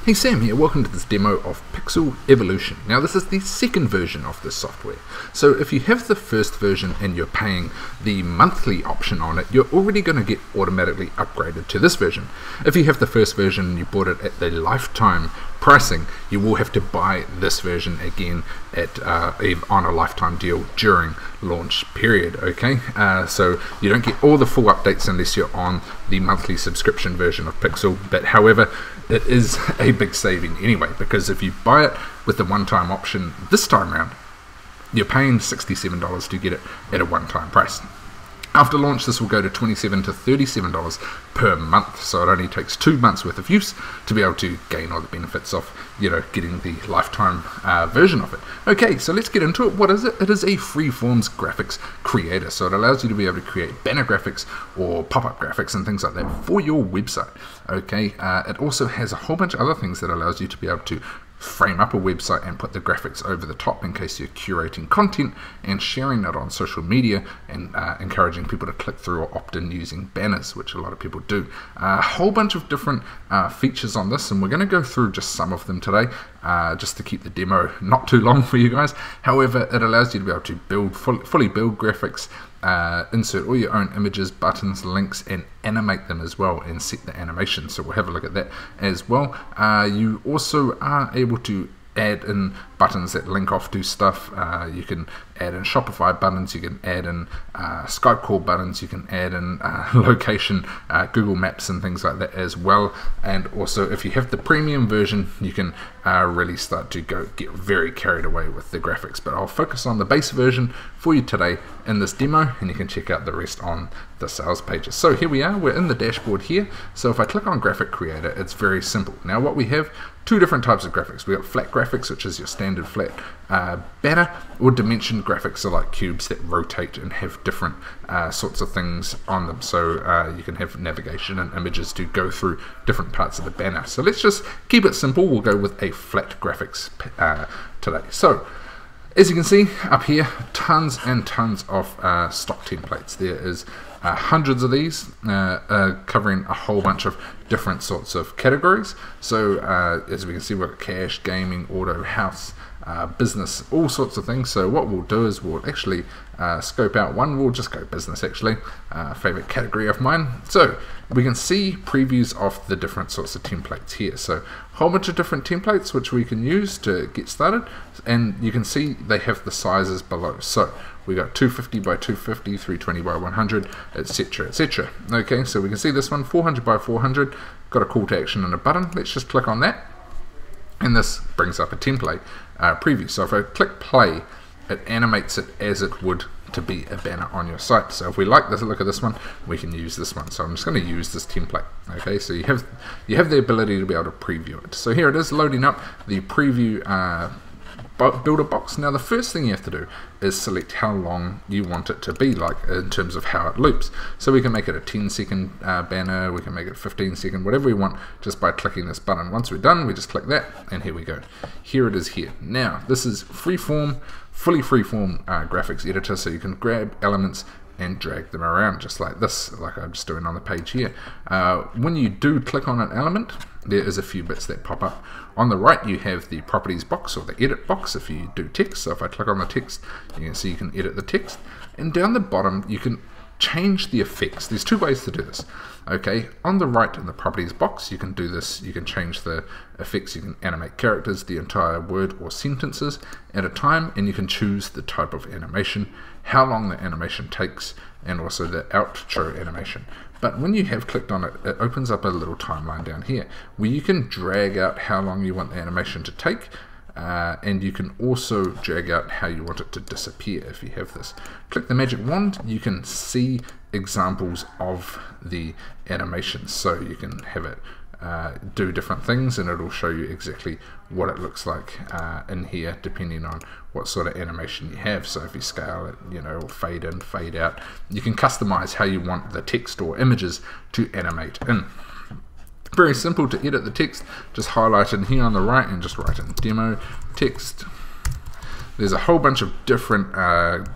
Hey, Sam here, welcome to this demo of Pixal Evolution. Now this is the second version of this software. So if you have the first version and you're paying the monthly option on it, you're already going to get automatically upgraded to this version. If you have the first version and you bought it at the lifetime pricing, you will have to buy this version again at on a lifetime deal during launch period. Okay, so you don't get all the full updates unless you're on the monthly subscription version of Pixel, but however it is a big saving anyway, because if you buy it with the one-time option this time around, you're paying $67 to get it at a one-time price. After launch, this will go to $27 to $37 per month, so it only takes 2 months worth of use to be able to gain all the benefits of, getting the lifetime version of it. Okay, so let's get into it. What is it? It is a freeforms graphics creator, so it allows you to be able to create banner graphics or pop-up graphics and things like that for your website. Okay, it also has a whole bunch of other things that allows you to be able to frame up a website and put the graphics over the top in case you're curating content and sharing it on social media and encouraging people to click through or opt in using banners, which a lot of people do. A whole bunch of different features on this, and we're going to go through just some of them today, just to keep the demo not too long for you guys. However, it allows you to be able to build fully build graphics, insert all your own images, buttons, links, and animate them as well, and set the animation. So we'll have a look at that as well. You also are able to add in buttons that link off to stuff. You can add in Shopify buttons, you can add in Skype call buttons, you can add in location, Google Maps and things like that as well. And also if you have the premium version, you can really start to get very carried away with the graphics. But I'll focus on the base version for you today in this demo, and you can check out the rest on the sales pages. So here we are, we're in the dashboard here. So if I click on Graphic Creator, it's very simple. Now what we have, two different types of graphics. We got flat graphics, which is your standard flat banner, or dimensioned graphics, so like cubes that rotate and have different sorts of things on them. So you can have navigation and images to go through different parts of the banner. So let's just keep it simple. We'll go with a flat graphics today. So as you can see up here, tons and tons of stock templates. There is hundreds of these covering a whole bunch of different sorts of categories. So as we can see, we've got cash, gaming, auto, house, business, all sorts of things. So what we'll do is we'll actually scope out one. We'll just go business, actually, favorite category of mine. So we can see previews of the different sorts of templates here. So a whole bunch of different templates which we can use to get started, and you can see they have the sizes below. So we got 250 by 250, 320 by 100, etc, etc. Okay, so we can see this one, 400 by 400, got a call to action and a button. Let's just click on that, and this brings up a template preview. So if I click play, it animates it as it would to be a banner on your site. So if we like this look at this one, we can use this one. So I'm just going to use this template. Okay, so you have the ability to be able to preview it. So here it is loading up the preview builder box. Now the first thing you have to do is select how long you want it to be, like in terms of how it loops. So we can make it a 10-second banner, we can make it 15-second, whatever we want, just by clicking this button. Once we're done, we just click that, and here we go. Here it is here. Now this is fully freeform graphics editor, so you can grab elements and drag them around just like this, like I'm just doing on the page here. When you do click on an element, there is a few bits that pop up. On the right you have the properties box, or the edit box if you do text. So if I click on the text, you can see you can edit the text, and down the bottom you can change the effects. There's two ways to do this. Okay, on the right in the properties box, you can do this. You can change the effects. You can animate characters, the entire word or sentences at a time, and you can choose the type of animation, how long the animation takes, and also the outro animation. But when you have clicked on it, it opens up a little timeline down here where you can drag out how long you want the animation to take, and you can also drag out how you want it to disappear if you have this. Click the magic wand, you can see examples of the animations, so you can have it do different things, and it'll show you exactly what it looks like in here, depending on what sort of animation you have. So if you scale it, or fade in, fade out, you can customize how you want the text or images to animate in. Very simple to edit the text. Just highlight in here on the right and just write in demo text. There's a whole bunch of different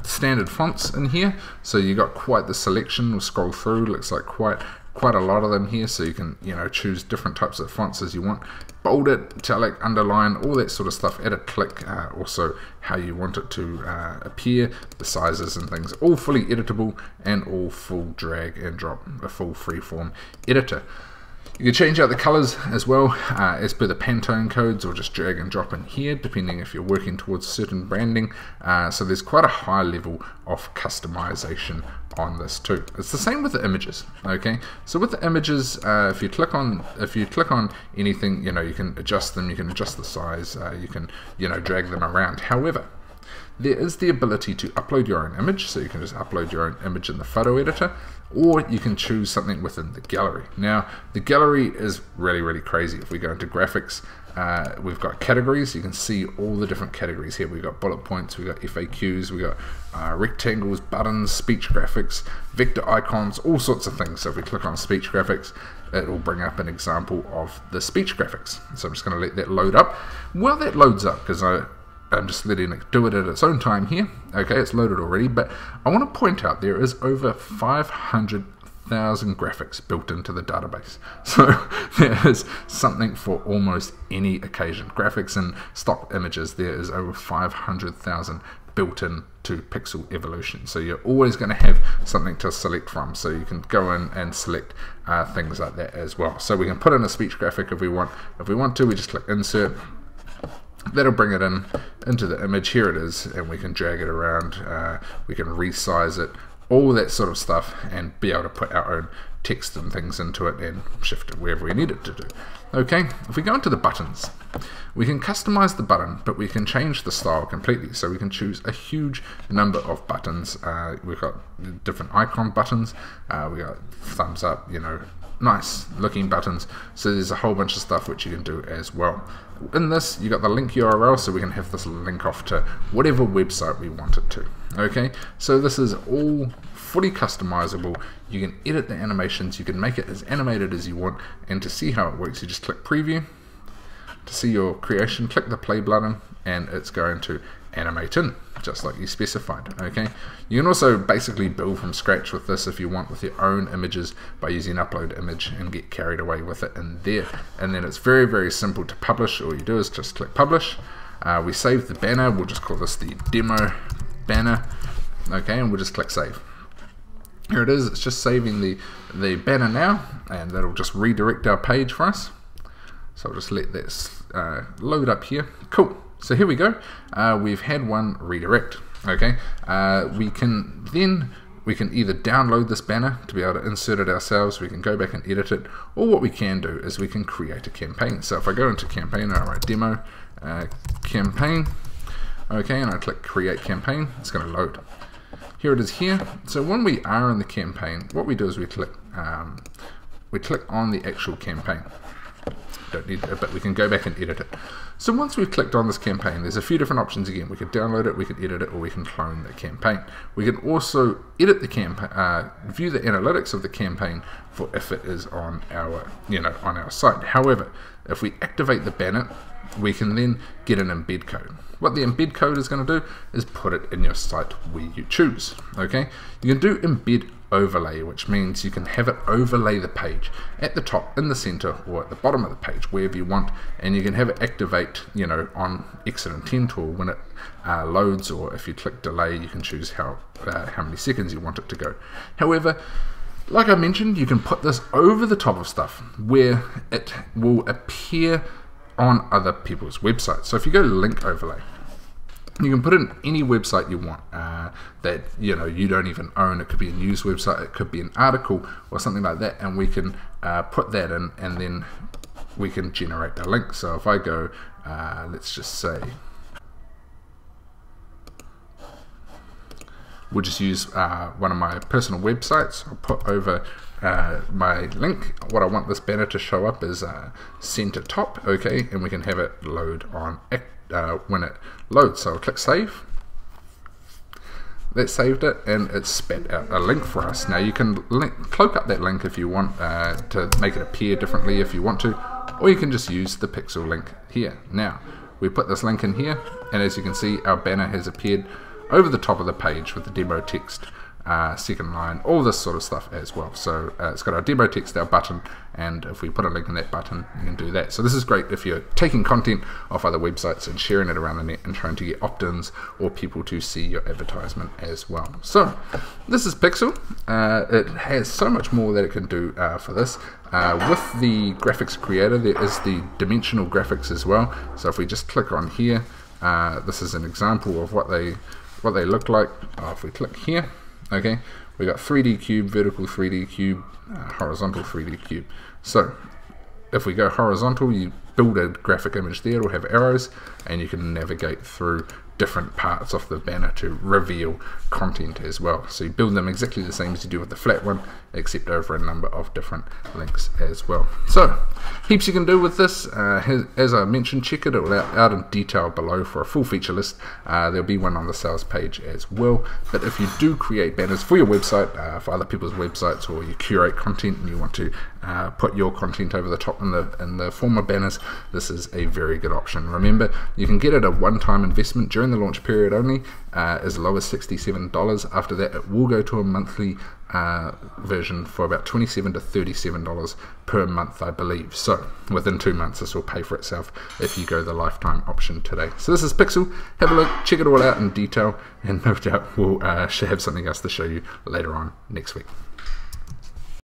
standard fonts in here, so you got quite the selection. We'll scroll through, looks like quite quite a lot of them here, so you can choose different types of fonts as you want. Bold it, italic, underline, all that sort of stuff. Edit, click, also how you want it to appear, the sizes and things, all fully editable and all full drag and drop, a full freeform editor. You can change out the colors as well as per the Pantone codes, or just drag and drop in here depending if you're working towards certain branding. So there's quite a high level of customization on this too. It's the same with the images. Okay, so with the images, if you click on anything, you can adjust them, you can adjust the size, you can drag them around. However, there is the ability to upload your own image, so you can just upload your own image in the photo editor, or you can choose something within the gallery. Now, the gallery is really, really crazy. If we go into graphics, we've got categories. You can see all the different categories here. We've got bullet points, we've got FAQs, we've got rectangles, buttons, speech graphics, vector icons, all sorts of things. So if we click on speech graphics, it will bring up an example of the speech graphics. So I'm just going to let that load up. While that loads up, because I'm just letting it do it at its own time here. Okay, it's loaded already, but I want to point out there is over 500,000 graphics built into the database. So there is something for almost any occasion. Graphics and stock images, there is over 500,000 built in to Pixel Evolution. So you're always going to have something to select from. So you can go in and select things like that as well. So we can put in a speech graphic if we want. If we want to, we just click Insert. That'll bring it into the image. Here it is, and we can drag it around, we can resize it, all that sort of stuff, and be able to put our own text and things into it and shift it wherever we need it to do. Okay, if we go into the buttons, we can customize the button, but we can change the style completely. So we can choose a huge number of buttons. We've got different icon buttons, we got thumbs up, nice looking buttons. So there's a whole bunch of stuff which you can do as well. In this, you got the link URL, so we can have this link off to whatever website we want it to. Okay, so this is all fully customizable. You can edit the animations, you can make it as animated as you want, and to see how it works, you just click preview. To see your creation, click the play button, and it's going to animate in, just like you specified. Okay, you can also basically build from scratch with this if you want, with your own images, by using upload image and get carried away with it in there. And then it's very, very simple to publish. All you do is just click publish. We save the banner, we'll just call this the demo banner. Okay, and we'll just click save. Here it is, it's just saving the banner now, and that'll just redirect our page for us. So I'll just let this load up here. Cool. So here we go. We've had one redirect. Okay. We can either download this banner to be able to insert it ourselves. We can go back and edit it, or what we can do is we can create a campaign. So if I go into campaign, I write demo campaign. Okay, and I click create campaign. It's going to load. Here it is here. So when we are in the campaign, what we do is we click on the actual campaign. Don't need it, but we can go back and edit it. So once we've clicked on this campaign, there's a few different options again. We could download it, we can edit it, or we can clone the campaign. We can also edit the campaign, view the analytics of the campaign for if it is on our, on our site. However, if we activate the banner, we can then get an embed code. What the embed code is going to do is put it in your site where you choose. Okay, you can do embed overlay, which means you can have it overlay the page at the top, in the center, or at the bottom of the page, wherever you want, and you can have it activate on exit intent, or when it loads, or if you click delay, you can choose how many seconds you want it to go. However, like I mentioned, you can put this over the top of stuff where it will appear on other people's websites. So if you go link overlay, you can put in any website you want that you don't even own. It could be a news website, it could be an article or something like that, and we can put that in, and then we can generate a link. So if I go, let's just say, we'll just use one of my personal websites. I'll put over my link. What I want this banner to show up is center top. Okay, and we can have it load on when it loads. So I'll click save. That saved it, and it spat out a link for us. Now you can cloak up that link if you want to make it appear differently if you want to, or you can just use the Pixel link here. Now we put this link in here, and as you can see, our banner has appeared over the top of the page with the demo text second line, all this sort of stuff as well. So it's got our demo text, our button, and if we put a link in that button, you can do that. So this is great if you're taking content off other websites and sharing it around the net and trying to get opt-ins or people to see your advertisement as well. So this is Pixal. It has so much more that it can do for this. With the graphics creator, there is the dimensional graphics as well. So if we just click on here, this is an example of what they look like. If we click here, okay, we got 3D cube, vertical 3D cube, horizontal 3D cube. So if we go horizontal, you build a graphic image there. It'll have arrows, and you can navigate through different parts of the banner to reveal content as well. So you build them exactly the same as you do with the flat one, except over a number of different links as well. So heaps you can do with this. As I mentioned, check it out in detail below for a full feature list. There'll be one on the sales page as well. But if you do create banners for your website, for other people's websites, or you curate content and you want to put your content over the top in the form of banners, this is a very good option. Remember, you can get it a one-time investment during the launch period only, as low as $67. After that, it will go to a monthly version for about $27 to $37 per month, I believe. So within 2 months, this will pay for itself if you go the lifetime option today. So this is Pixal. Have a look, check it all out in detail, and no doubt we'll have something else to show you later on next week.